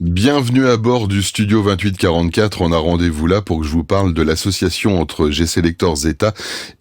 Bienvenue à bord du Studio 2844. On a rendez-vous là pour que je vous parle de l'association entre G-Selector Zeta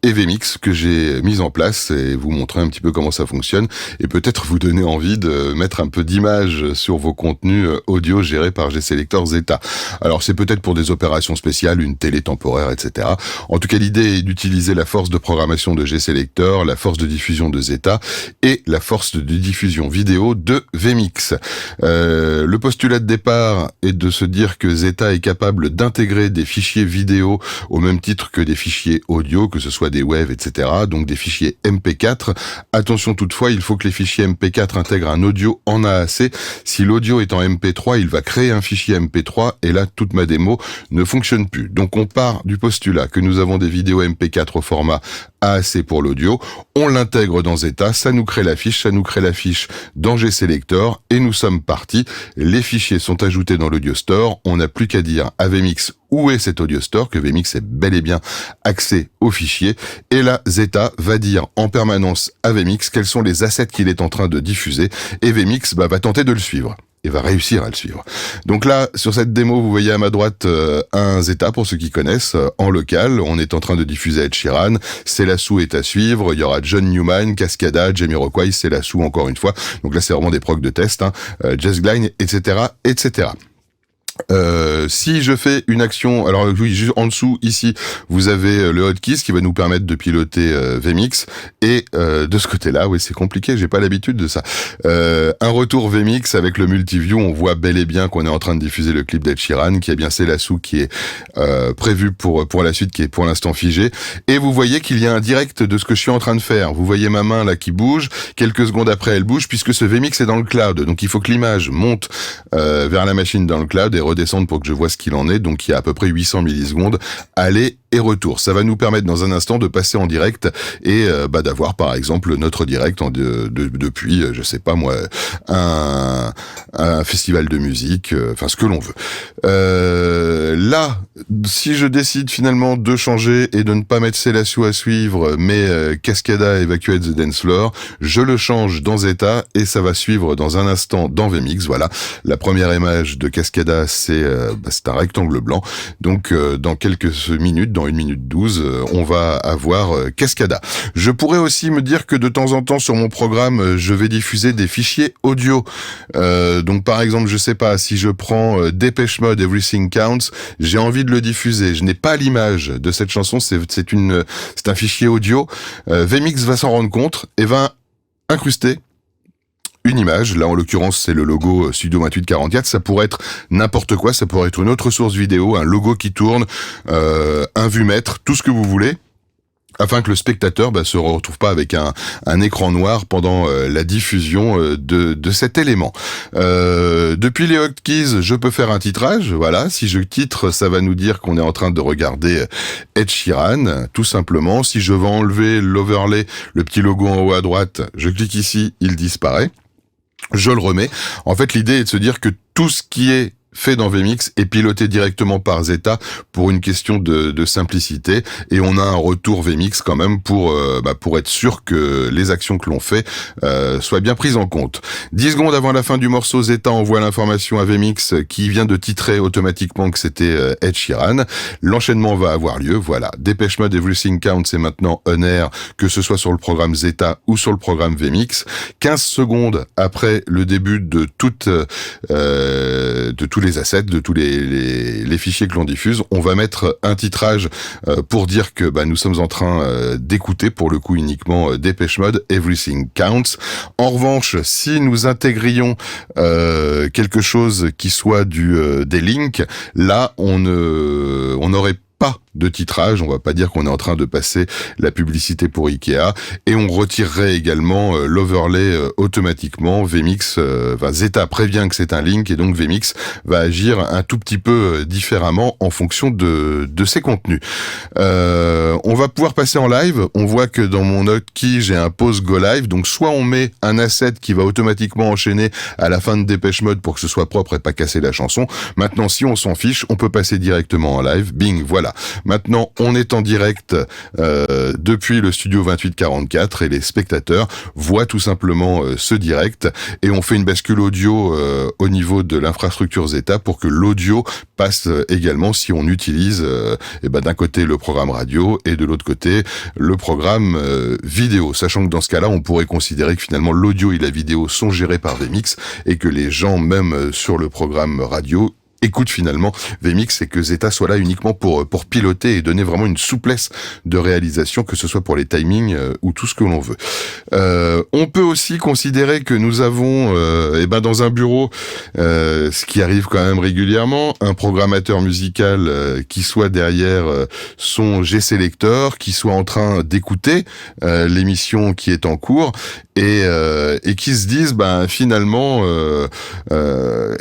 et vMix que j'ai mise en place et vous montrer un petit peu comment ça fonctionne et peut-être vous donner envie de mettre un peu d'image sur vos contenus audio gérés par G-Selector Zeta. Alors c'est peut-être pour des opérations spéciales, une télé temporaire, etc. En tout cas, l'idée est d'utiliser la force de programmation de G-Selector, la force de diffusion de Zeta et la force de diffusion vidéo de vMix. Le postulat de départ est de se dire que Zeta est capable d'intégrer des fichiers vidéo au même titre que des fichiers audio, que ce soit des WAV, etc. Donc des fichiers MP4. Attention toutefois, il faut que les fichiers MP4 intègrent un audio en AAC. Si l'audio est en MP3, il va créer un fichier MP3 et là, toute ma démo ne fonctionne plus. Donc on part du postulat que nous avons des vidéos MP4 au format AAC pour l'audio, on l'intègre dans Zeta, ça nous crée la fiche dans G-Selector et nous sommes partis. Les fichiers sont ajoutés dans l'Audio Store, on n'a plus qu'à dire à vMix où est cet Audio Store, que vMix ait bel et bien accès aux fichiers, et là Zeta va dire en permanence à vMix quels sont les assets qu'il est en train de diffuser, et vMix va tenter de le suivre. Et va réussir à le suivre. Donc là, sur cette démo, vous voyez à ma droite un Zeta, pour ceux qui connaissent, en local. On est en train de diffuser Ed Sheeran. Selassou est à suivre. Il y aura John Newman, Cascada, Jamiroquai, Selassou encore une fois. Donc là, c'est vraiment des procs de test. Jess Glynne, etc., etc. Si je fais une action, alors oui, juste en dessous ici, vous avez le hotkey qui va nous permettre de piloter vMix et de ce côté-là, oui, c'est compliqué, j'ai pas l'habitude de ça. Un retour vMix avec le multiview, on voit bel et bien qu'on est en train de diffuser le clip d'Ed Sheeran, qui est bien Selassou qui est prévu pour la suite, qui est pour l'instant figé. Et vous voyez qu'il y a un direct de ce que je suis en train de faire. Vous voyez ma main là qui bouge. Quelques secondes après, elle bouge puisque ce vMix est dans le cloud. Donc il faut que l'image monte vers la machine dans le cloud et redescendre pour que je vois ce qu'il en est. Donc il y a à peu près 800 millisecondes aller et retour. Ça va nous permettre dans un instant de passer en direct et d'avoir par exemple notre direct depuis, je sais pas moi, un festival de musique, enfin ce que l'on veut. Là, si je décide finalement de changer et de ne pas mettre Selassou à suivre, mais Cascada Evacuate the Dance Floor, je le change dans Zeta et ça va suivre dans un instant dans vMix. Voilà, la première image de Cascada, c'est un rectangle blanc. Donc dans quelques minutes, dans 1 minute 12, on va avoir Cascada. Je pourrais aussi me dire que de temps en temps sur mon programme, je vais diffuser des fichiers audio. Donc par exemple, je sais pas, si je prends Depeche Mode Everything Counts, j'ai envie de le diffuser. Je n'ai pas l'image de cette chanson, c'est un fichier audio. vMix va s'en rendre compte et va incruster une image. Là, en l'occurrence, c'est le logo Studio 2844. Ça pourrait être n'importe quoi. Ça pourrait être une autre source vidéo, un logo qui tourne, un vumètre, tout ce que vous voulez, afin que le spectateur se retrouve pas avec un écran noir pendant la diffusion de cet élément. Depuis les hotkeys, je peux faire un titrage. Voilà, si je titre, ça va nous dire qu'on est en train de regarder Ed Sheeran, tout simplement. Si je veux enlever l'overlay, le petit logo en haut à droite, je clique ici, il disparaît. Je le remets. En fait, l'idée est de se dire que tout ce qui est fait dans vMix est piloté directement par Zeta pour une question de simplicité, et on a un retour vMix quand même pour être sûr que les actions que l'on fait soient bien prises en compte. 10 secondes avant la fin du morceau, Zeta envoie l'information à vMix qui vient de titrer automatiquement que c'était Ed Sheeran. L'enchaînement va avoir lieu, voilà. Depeche Mode Everything Counts est maintenant on air, que ce soit sur le programme Zeta ou sur le programme vMix. 15 secondes après le début de tous les assets, de tous les fichiers que l'on diffuse, on va mettre un titrage pour dire que nous sommes en train d'écouter pour le coup uniquement Depeche Mode Everything Counts. En revanche, si nous intégrions quelque chose qui soit des links, là on n'aurait pas de titrage, on va pas dire qu'on est en train de passer la publicité pour Ikea, et on retirerait également l'overlay automatiquement. vMix, Zeta prévient que c'est un link, et donc vMix va agir un tout petit peu différemment en fonction de ses contenus. On va pouvoir passer en live. On voit que dans mon hotkey, j'ai un pause go live, donc soit on met un asset qui va automatiquement enchaîner à la fin de Dépêche Mode pour que ce soit propre et pas casser la chanson. Maintenant, si on s'en fiche, on peut passer directement en live. Bing, voilà. Maintenant, on est en direct depuis le studio 2844 et les spectateurs voient tout simplement ce direct et on fait une bascule audio au niveau de l'infrastructure Zeta pour que l'audio passe également si on utilise d'un côté le programme radio et de l'autre côté le programme vidéo, sachant que dans ce cas-là, on pourrait considérer que finalement l'audio et la vidéo sont gérés par VMix et que les gens, même sur le programme radio, écoute finalement VMix et que Zeta soit là uniquement pour piloter et donner vraiment une souplesse de réalisation, que ce soit pour les timings ou tout ce que l'on veut. On peut aussi considérer que nous avons dans un bureau, ce qui arrive quand même régulièrement, un programmateur musical qui soit derrière son G-Selector, qui soit en train d'écouter l'émission qui est en cours et qui se disent finalement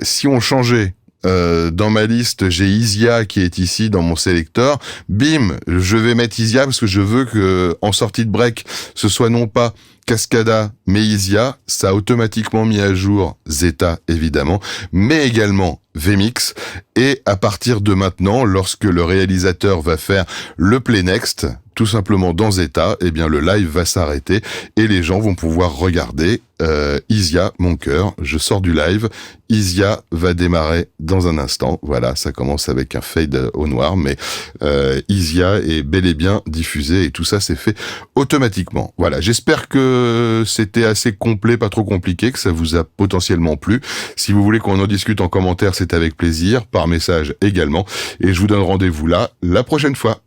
si on changeait dans ma liste, j'ai Isia qui est ici dans mon sélecteur. Bim, je vais mettre Isia parce que je veux que en sortie de break, ce soit non pas Cascada, mais Isia. Ça a automatiquement mis à jour Zeta, évidemment, mais également VMix. Et à partir de maintenant, lorsque le réalisateur va faire le play next, tout simplement dans Zeta, le live va s'arrêter et les gens vont pouvoir regarder Isia, mon cœur, je sors du live, Isia va démarrer dans un instant. Voilà, ça commence avec un fade au noir, mais Isia est bel et bien diffusée et tout ça c'est fait automatiquement. Voilà, j'espère que c'était assez complet, pas trop compliqué, que ça vous a potentiellement plu. Si vous voulez qu'on en discute en commentaire, c'est avec plaisir, par message également, et je vous donne rendez-vous là la prochaine fois.